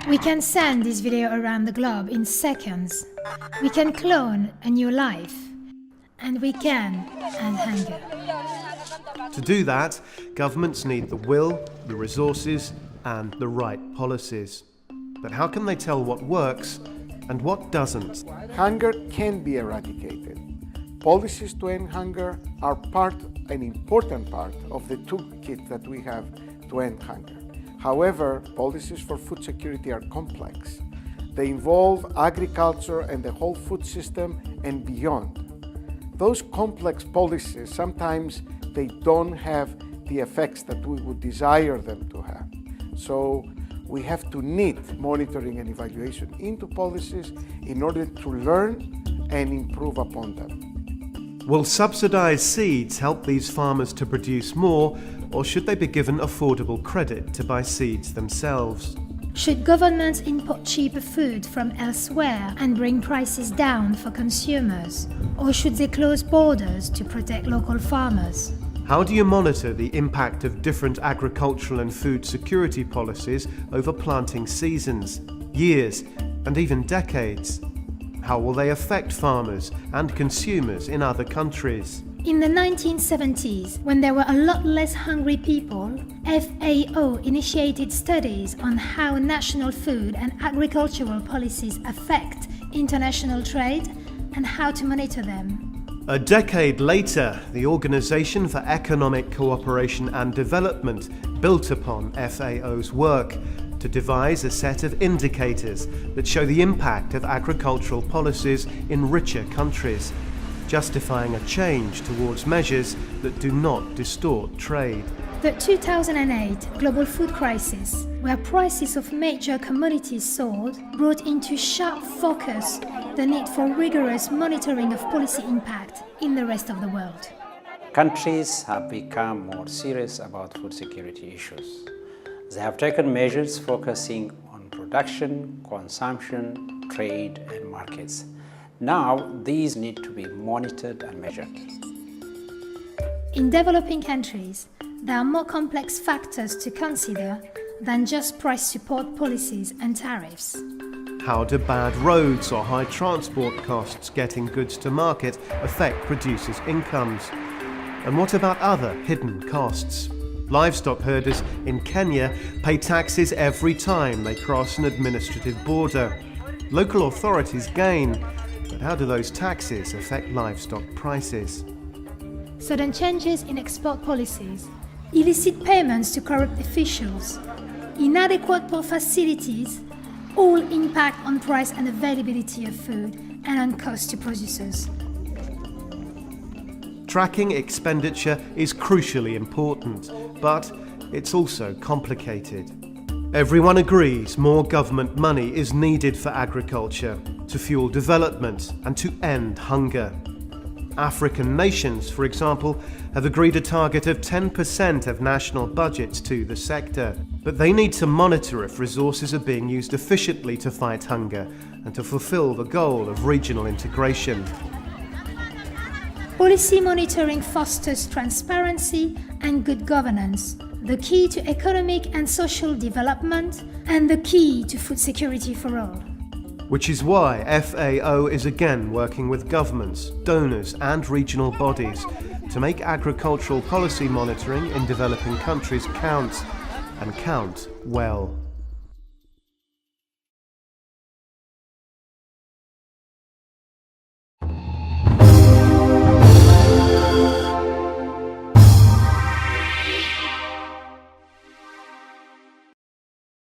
We can send this video around the globe in seconds. We can clone a new life. And we can end hunger. To do that, governments need the will, the resources, and the right policies. But how can they tell what works and what doesn't? Hunger can be eradicated. Policies to end hunger are an important part of the toolkit that we have to end hunger. However, policies for food security are complex. They involve agriculture and the whole food system and beyond. Those complex policies, sometimes they don't have the effects that we would desire them to have. So we have to knit monitoring and evaluation into policies in order to learn and improve upon them. Will subsidised seeds help these farmers to produce more, or should they be given affordable credit to buy seeds themselves? Should governments import cheaper food from elsewhere and bring prices down for consumers? Or should they close borders to protect local farmers? How do you monitor the impact of different agricultural and food security policies over planting seasons, years, and even decades? How will they affect farmers and consumers in other countries? In the 1970s, when there were a lot less hungry people, FAO initiated studies on how national food and agricultural policies affect international trade and how to monitor them. A decade later, the Organization for Economic Cooperation and Development built upon FAO's work to devise a set of indicators that show the impact of agricultural policies in richer countries, justifying a change towards measures that do not distort trade. The 2008 global food crisis, where prices of major commodities soared, brought into sharp focus the need for rigorous monitoring of policy impact in the rest of the world. Countries have become more serious about food security issues. They have taken measures focusing on production, consumption, trade, and markets. Now, these need to be monitored and measured. In developing countries, there are more complex factors to consider than just price support policies and tariffs. How do bad roads or high transport costs getting goods to market affect producers' incomes? And what about other hidden costs? Livestock herders in Kenya pay taxes every time they cross an administrative border. Local authorities gain, but how do those taxes affect livestock prices? Sudden changes in export policies, illicit payments to corrupt officials, inadequate port facilities all impact on price and availability of food and on cost to producers. Tracking expenditure is crucially important, but it's also complicated. Everyone agrees more government money is needed for agriculture, to fuel development and to end hunger. African nations, for example, have agreed a target of 10% of national budgets to the sector. But they need to monitor if resources are being used efficiently to fight hunger and to fulfill the goal of regional integration. Policy monitoring fosters transparency and good governance, the key to economic and social development, and the key to food security for all. Which is why FAO is again working with governments, donors and regional bodies to make agricultural policy monitoring in developing countries count, and count well.